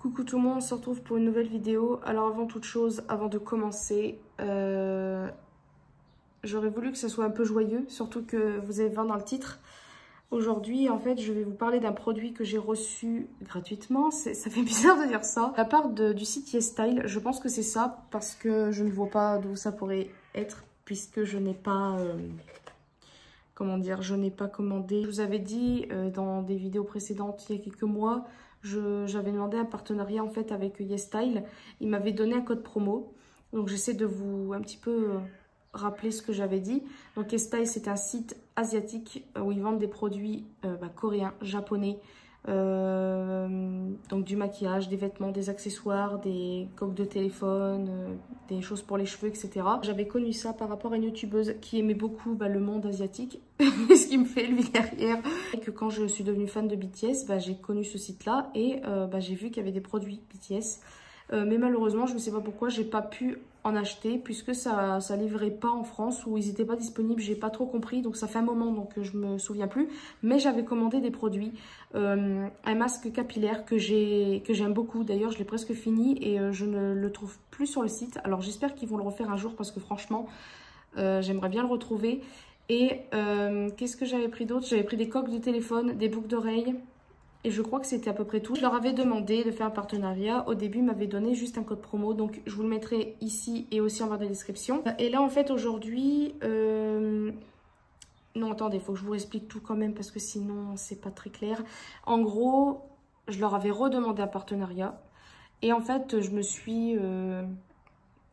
Coucou tout le monde, on se retrouve pour une nouvelle vidéo. Alors avant toute chose, avant de commencer, j'aurais voulu que ça soit un peu joyeux, surtout que vous allez voir dans le titre. Aujourd'hui, en fait, je vais vous parler d'un produit que j'ai reçu gratuitement. Ça fait bizarre de dire ça. De la part du site YesStyle, je pense que c'est ça, parce que je ne vois pas d'où ça pourrait être, puisque je n'ai pas... comment dire, je n'ai pas commandé. Je vous avais dit dans des vidéos précédentes, il y a quelques mois, j'avais demandé un partenariat en fait avec YesStyle. Il m'avait donné un code promo. Donc j'essaie de vous un petit peu rappeler ce que j'avais dit. Donc YesStyle, c'est un site asiatique où ils vendent des produits coréens, japonais. Donc du maquillage, des vêtements, des accessoires, des coques de téléphone, des choses pour les cheveux, etc. J'avais connu ça par rapport à une youtubeuse qui aimait beaucoup le monde asiatique. Ce qui me fait lui derrière. Et que quand je suis devenue fan de BTS, j'ai connu ce site là et j'ai vu qu'il y avait des produits BTS. Mais malheureusement, je ne sais pas pourquoi, j'ai pas pu en acheter puisque ça livrait pas en France ou ils n'étaient pas disponibles, j'ai pas trop compris, donc ça fait un moment donc je me souviens plus. Mais j'avais commandé des produits, un masque capillaire que j'aime beaucoup, d'ailleurs je l'ai presque fini et je ne le trouve plus sur le site. Alors j'espère qu'ils vont le refaire un jour parce que franchement j'aimerais bien le retrouver. Et qu'est-ce que j'avais pris d'autre? J'avais pris des coques de téléphone, des boucles d'oreilles. Et je crois que c'était à peu près tout. Je leur avais demandé de faire un partenariat. Au début, ils m'avaient donné juste un code promo. Donc, je vous le mettrai ici et aussi en barre de description. Et là, en fait, aujourd'hui... Non, attendez, il faut que je vous explique tout quand même parce que sinon, c'est pas très clair. En gros, je leur avais redemandé un partenariat. Et en fait, je me suis...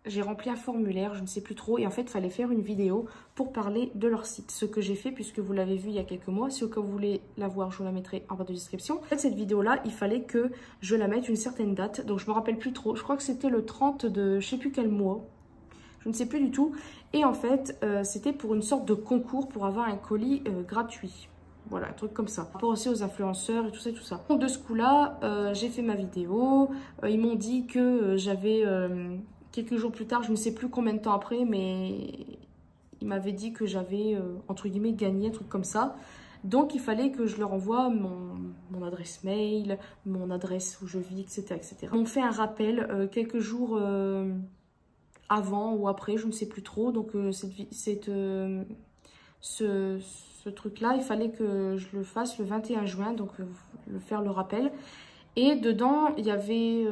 J'ai rempli un formulaire, je ne sais plus trop, et en fait, il fallait faire une vidéo pour parler de leur site. Ce que j'ai fait, puisque vous l'avez vu il y a quelques mois. Si au cas où vous voulez la voir, je vous la mettrai en barre de description. En fait, cette vidéo-là, il fallait que je la mette une certaine date. Donc, je ne me rappelle plus trop. Je crois que c'était le 30 de je ne sais plus quel mois. Je ne sais plus du tout. Et en fait, c'était pour une sorte de concours pour avoir un colis gratuit. Voilà, un truc comme ça. Par rapport aussi aux influenceurs et tout ça, tout ça. Donc, de ce coup-là, j'ai fait ma vidéo. Ils m'ont dit que j'avais... quelques jours plus tard, je ne sais plus combien de temps après, mais il m'avait dit que j'avais, entre guillemets, gagné, un truc comme ça. Donc, il fallait que je leur envoie mon adresse mail, mon adresse où je vis, etc. etc. On fait un rappel quelques jours avant ou après, je ne sais plus trop. Donc, ce truc-là, il fallait que je le fasse le 21 juin, donc faire le rappel. Et dedans, il y avait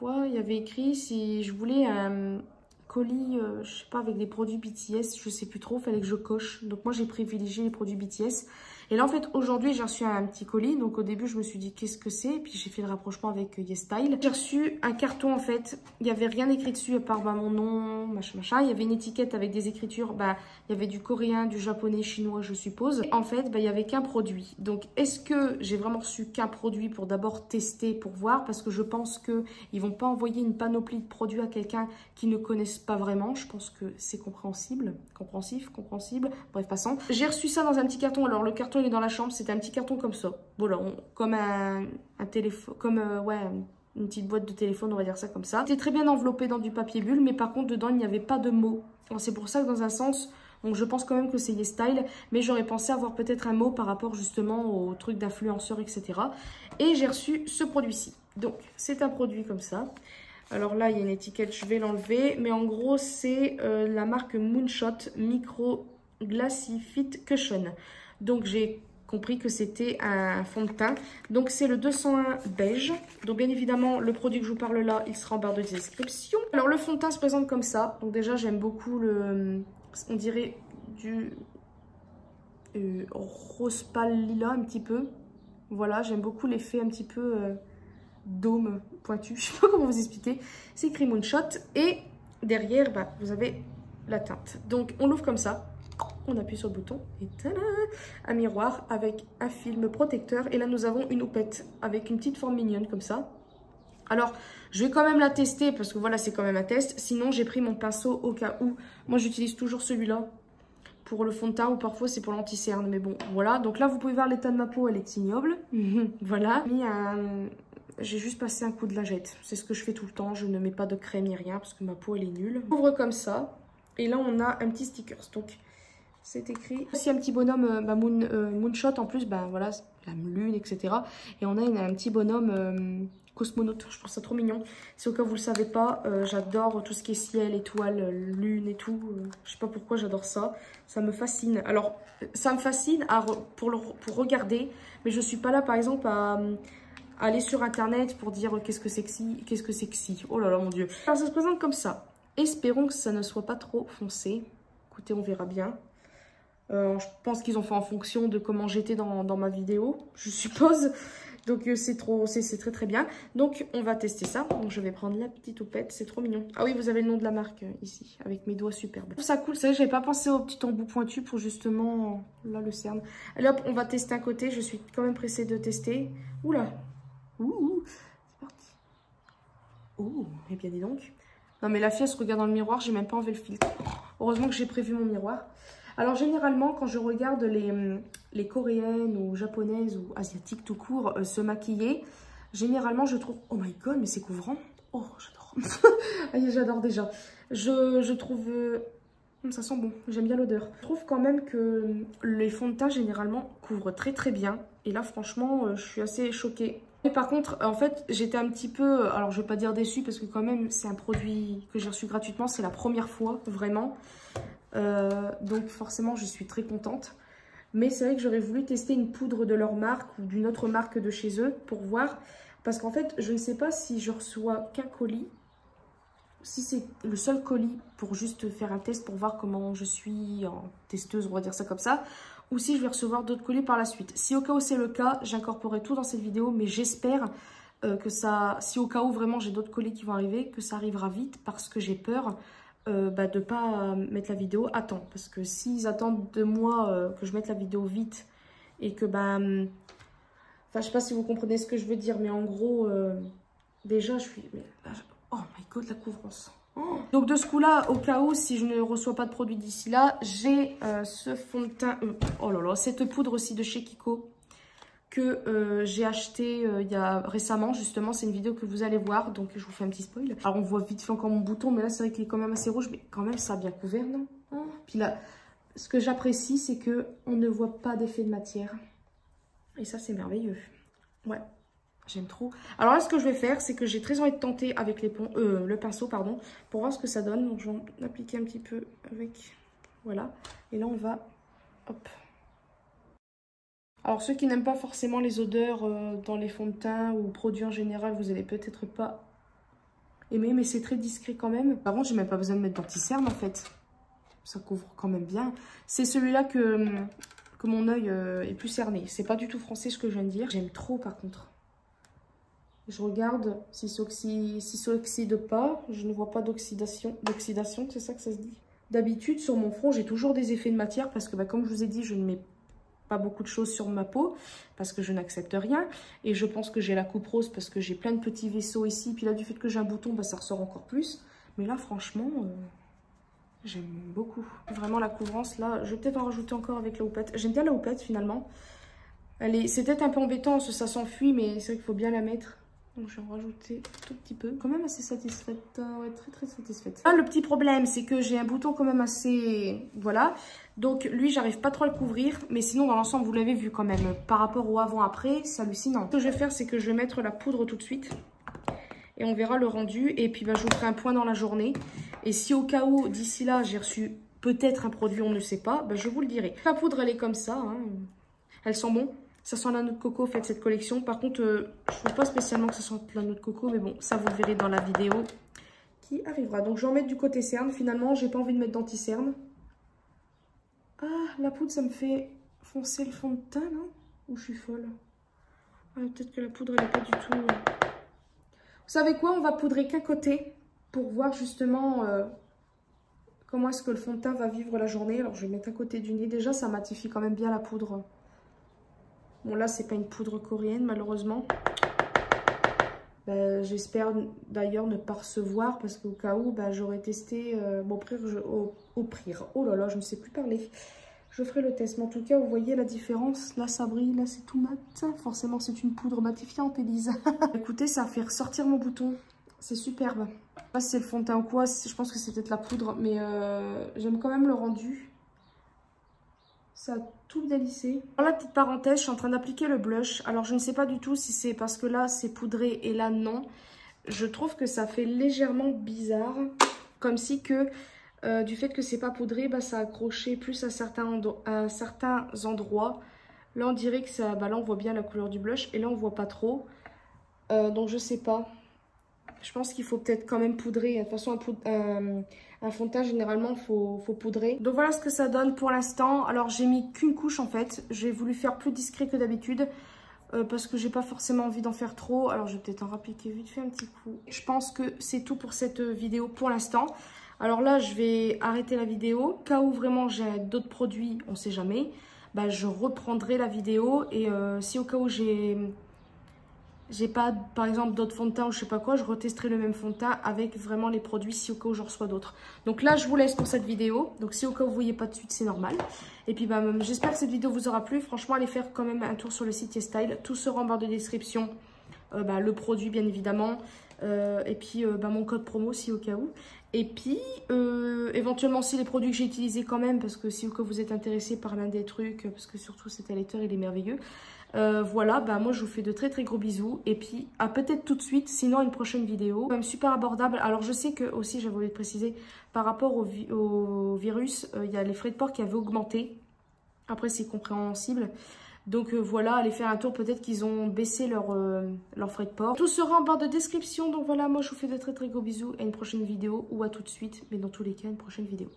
quoi? Il y avait écrit si je voulais un colis, je sais pas, avec des produits BTS, je sais plus trop, il fallait que je coche. Donc moi, j'ai privilégié les produits BTS. Et là, en fait, aujourd'hui, j'ai reçu un petit colis. Donc au début, je me suis dit, qu'est-ce que c'est? Puis j'ai fait le rapprochement avec YesStyle. J'ai reçu un carton, en fait. Il n'y avait rien écrit dessus, à part mon nom, machin, machin. Il y avait une étiquette avec des écritures. Il y avait du coréen, du japonais, chinois, je suppose. Et en fait, il n'y avait qu'un produit. Donc, est-ce que j'ai vraiment reçu qu'un produit pour d'abord tester, pour voir? Parce que je pense qu'ils ne vont pas envoyer une panoplie de produits à quelqu'un qui ne connaissent pas vraiment. Je pense que c'est compréhensible. Compréhensible. Bref, passons. J'ai reçu ça dans un petit carton. Alors, le carton, il est dans la chambre. C'était un petit carton comme ça. Voilà, comme un téléphone, comme, une petite boîte de téléphone, on va dire ça comme ça. C'était très bien enveloppé dans du papier bulle, mais par contre, dedans, il n'y avait pas de mots. C'est pour ça que dans un sens, donc je pense quand même que c'est YesStyle, mais j'aurais pensé avoir peut-être un mot par rapport justement au truc d'influenceur, etc. Et j'ai reçu ce produit-ci. Donc, c'est un produit comme ça. Alors là, il y a une étiquette, je vais l'enlever. Mais en gros, c'est la marque Moonshot Micro Glassy Fit Cushion. Donc, j'ai compris que c'était un fond de teint. Donc, c'est le 201 beige. Donc, bien évidemment, le produit que je vous parle là, il sera en barre de description. Alors, le fond de teint se présente comme ça. Donc, déjà, j'aime beaucoup on dirait du rose pâle lilas un petit peu. Voilà, j'aime beaucoup l'effet un petit peu... dôme pointu, je sais pas comment vous expliquer. C'est écrit Moonshot et derrière vous avez la teinte. Donc on l'ouvre comme ça, on appuie sur le bouton et tada, un miroir avec un film protecteur. Et là nous avons une houppette avec une petite forme mignonne comme ça. Alors je vais quand même la tester parce que voilà, c'est quand même un test. Sinon j'ai pris mon pinceau au cas où. Moi j'utilise toujours celui-là pour le fond de teint ou parfois c'est pour l'anti-cerne, mais bon voilà. Donc là vous pouvez voir l'état de ma peau, elle est ignoble. Voilà, j'ai juste passé un coup de lingette. C'est ce que je fais tout le temps. Je ne mets pas de crème ni rien parce que ma peau elle est nulle. On ouvre comme ça. Et là on a un petit sticker. Donc c'est écrit. Aussi un petit bonhomme Moonshot en plus. Voilà, la lune, etc. Et on a un petit bonhomme cosmonaute. Je trouve ça trop mignon. Si au cas où vous le savez pas, j'adore tout ce qui est ciel, étoiles, lune et tout. Je sais pas pourquoi j'adore ça. Ça me fascine. Alors, ça me fascine pour regarder, mais je suis pas là par exemple à aller sur internet pour dire qu'est-ce que c'est que si. Oh là là mon dieu. Alors ça se présente comme ça. Espérons que ça ne soit pas trop foncé. Écoutez, on verra bien. Je pense qu'ils ont fait en fonction de comment j'étais dans ma vidéo, je suppose. Donc c'est très très bien. Donc on va tester ça. Donc je vais prendre la petite houppette, c'est trop mignon. Ah oui, vous avez le nom de la marque ici, avec mes doigts superbes. Je trouve ça cool, c'est vrai, j'avais pas pensé au petit embout pointu pour justement, là le cerne. Allez hop, on va tester un côté, je suis quand même pressée de tester. Oula, c'est parti. Oh, et bien dis donc. Non mais la fille elle se regarde dans le miroir, j'ai même pas enlevé le filtre. Heureusement que j'ai prévu mon miroir. Alors généralement quand je regarde les coréennes ou japonaises ou asiatiques tout court se maquiller, généralement je trouve... Oh my god, mais c'est couvrant. Oh j'adore. J'adore déjà. Je trouve... ça sent bon, j'aime bien l'odeur. Je trouve quand même que les fonds de teint généralement couvrent très très bien. Et là franchement je suis assez choquée. Et par contre, en fait, j'étais un petit peu... Alors, je ne vais pas dire déçue parce que quand même, c'est un produit que j'ai reçu gratuitement. C'est la première fois, vraiment. Donc, forcément, je suis très contente. Mais c'est vrai que j'aurais voulu tester une poudre de leur marque ou d'une autre marque de chez eux pour voir. Parce qu'en fait, je ne sais pas si je reçois qu'un colis. Si c'est le seul colis pour juste faire un test pour voir comment je suis en testeuse, on va dire ça comme ça. Ou si je vais recevoir d'autres colis par la suite. Si au cas où c'est le cas, j'incorporerai tout dans cette vidéo, mais j'espère que ça, si au cas où vraiment j'ai d'autres colis qui vont arriver, que ça arrivera vite parce que j'ai peur de ne pas mettre la vidéo à temps. Parce que s'ils attendent de moi que je mette la vidéo vite et que, enfin, je sais pas si vous comprenez ce que je veux dire, mais en gros, déjà, je suis... Oh my god, la couvrance. Oh. Donc de ce coup-là, au cas où, si je ne reçois pas de produit d'ici là, j'ai ce fond de teint, oh là là, cette poudre aussi de chez Kiko que j'ai acheté il y a récemment, justement, c'est une vidéo que vous allez voir, donc je vous fais un petit spoil. Alors on voit vite fait encore mon bouton, mais là c'est vrai qu'il est quand même assez rouge, mais quand même ça a bien couvert, non? Oh. Puis là, ce que j'apprécie, c'est que on ne voit pas d'effet de matière, et ça c'est merveilleux. Ouais. J'aime trop. Alors là, ce que je vais faire, c'est que j'ai très envie de tenter avec le pinceau, pardon, pour voir ce que ça donne. Donc, je vais en appliquer un petit peu avec... Voilà. Et là, on va... Hop. Alors, ceux qui n'aiment pas forcément les odeurs dans les fonds de teint ou produits en général, vous allez peut-être pas aimer, mais c'est très discret quand même. Par contre, j'ai même pas besoin de mettre d'anti-cerne, en fait. Ça couvre quand même bien. C'est celui-là que mon œil est plus cerné. C'est pas du tout français, ce que je viens de dire. J'aime trop, par contre. Je regarde si ça oxyde pas. Je ne vois pas d'oxydation. D'oxydation, c'est ça que ça se dit. D'habitude, sur mon front, j'ai toujours des effets de matière parce que, comme je vous ai dit, je ne mets pas beaucoup de choses sur ma peau parce que je n'accepte rien. Et je pense que j'ai la coupe rose parce que j'ai plein de petits vaisseaux ici. Puis là, du fait que j'ai un bouton, ça ressort encore plus. Mais là, franchement, j'aime beaucoup. Vraiment, la couvrance, là, je vais peut-être en rajouter encore avec la houppette. J'aime bien la houppette, finalement. C'est peut-être un peu embêtant parce que ça s'enfuit, mais c'est vrai qu'il faut bien la mettre. Donc je vais en rajouter un tout petit peu. Quand même assez satisfaite. Ouais, très très satisfaite. Ah, le petit problème, c'est que j'ai un bouton quand même assez... Voilà. Donc lui, j'arrive pas trop à le couvrir. Mais sinon, dans l'ensemble, vous l'avez vu quand même. Par rapport au avant-après, c'est hallucinant. Ce que je vais faire, c'est que je vais mettre la poudre tout de suite. Et on verra le rendu. Et puis, je vous ferai un point dans la journée. Et si au cas où, d'ici là, j'ai reçu peut-être un produit, on ne sait pas, je vous le dirai. La poudre, elle est comme ça. Hein. Elle sent bon. Ça sent la noix de coco, faites cette collection. Par contre, je trouve pas spécialement que ça sente la noix de coco. Mais bon, ça vous le verrez dans la vidéo qui arrivera. Donc, je vais en mettre du côté cerne. Finalement, j'ai pas envie de mettre d'anti-cerne. Ah, la poudre, ça me fait foncer le fond de teint, non? Ou je suis folle? Ah, peut-être que la poudre, elle n'est pas du tout... Vous savez quoi? On va poudrer qu'un côté pour voir justement comment est-ce que le fond de teint va vivre la journée. Alors, je vais mettre un côté du nez. Déjà, ça matifie quand même bien la poudre. Bon, là, c'est pas une poudre coréenne, malheureusement. J'espère d'ailleurs ne pas recevoir, parce qu'au cas où, j'aurais testé... Oh là là, je ne sais plus parler. Je ferai le test. Mais en tout cas, vous voyez la différence. Là, ça brille. Là, c'est tout mat. Forcément, c'est une poudre matifiante, Elise. Écoutez, ça fait ressortir mon bouton. C'est superbe. Je sais pas si c'est le fond de teint ou quoi. Je pense que c'est peut-être la poudre. Mais j'aime quand même le rendu. Ça a tout bien lissé. Voilà, petite parenthèse, je suis en train d'appliquer le blush. Alors, je ne sais pas du tout si c'est parce que là, c'est poudré et là, non. Je trouve que ça fait légèrement bizarre. Comme si que, du fait que c'est pas poudré, bah, ça accrochait plus à certains endroits. Là, on dirait que ça... Bah, là, on voit bien la couleur du blush. Et là, on voit pas trop. Donc, je sais pas. Je pense qu'il faut peut-être quand même poudrer. De toute façon, un fond de teint, généralement, il faut poudrer. Donc voilà ce que ça donne pour l'instant. Alors, j'ai mis qu'une couche en fait. J'ai voulu faire plus discret que d'habitude. Parce que j'ai pas forcément envie d'en faire trop. Alors, je vais peut-être en rappliquer vite fait un petit coup. Je pense que c'est tout pour cette vidéo pour l'instant. Alors là, je vais arrêter la vidéo. Au cas où vraiment j'ai d'autres produits, on sait jamais. Bah, je reprendrai la vidéo. Et si au cas où j'ai pas, par exemple, d'autres fonds de teint ou je sais pas quoi, je retesterai le même fond de teint avec vraiment les produits si au cas où j'en reçois d'autres. Donc là, je vous laisse pour cette vidéo. Donc si au cas où vous voyez pas de suite, c'est normal. Et puis, bah, j'espère que cette vidéo vous aura plu. Franchement, allez faire quand même un tour sur le site YesStyle. Tout sera en barre de description. Le produit, bien évidemment. Et puis, mon code promo si au cas où. Et puis, éventuellement, si les produits que j'ai utilisés quand même, parce que si au cas où vous êtes intéressé par l'un des trucs, parce que surtout cet allaiteur, il est merveilleux. Voilà, bah moi je vous fais de très très gros bisous et puis à peut-être tout de suite, sinon une prochaine vidéo. Même super abordable. Alors je sais que aussi j'avais oublié de préciser, par rapport au virus, il y a les frais de port qui avaient augmenté. Après c'est compréhensible. Donc voilà, allez faire un tour, peut-être qu'ils ont baissé leurs frais de port. Tout sera en barre de description, donc voilà, moi je vous fais de très très gros bisous à une prochaine vidéo ou à tout de suite, mais dans tous les cas une prochaine vidéo.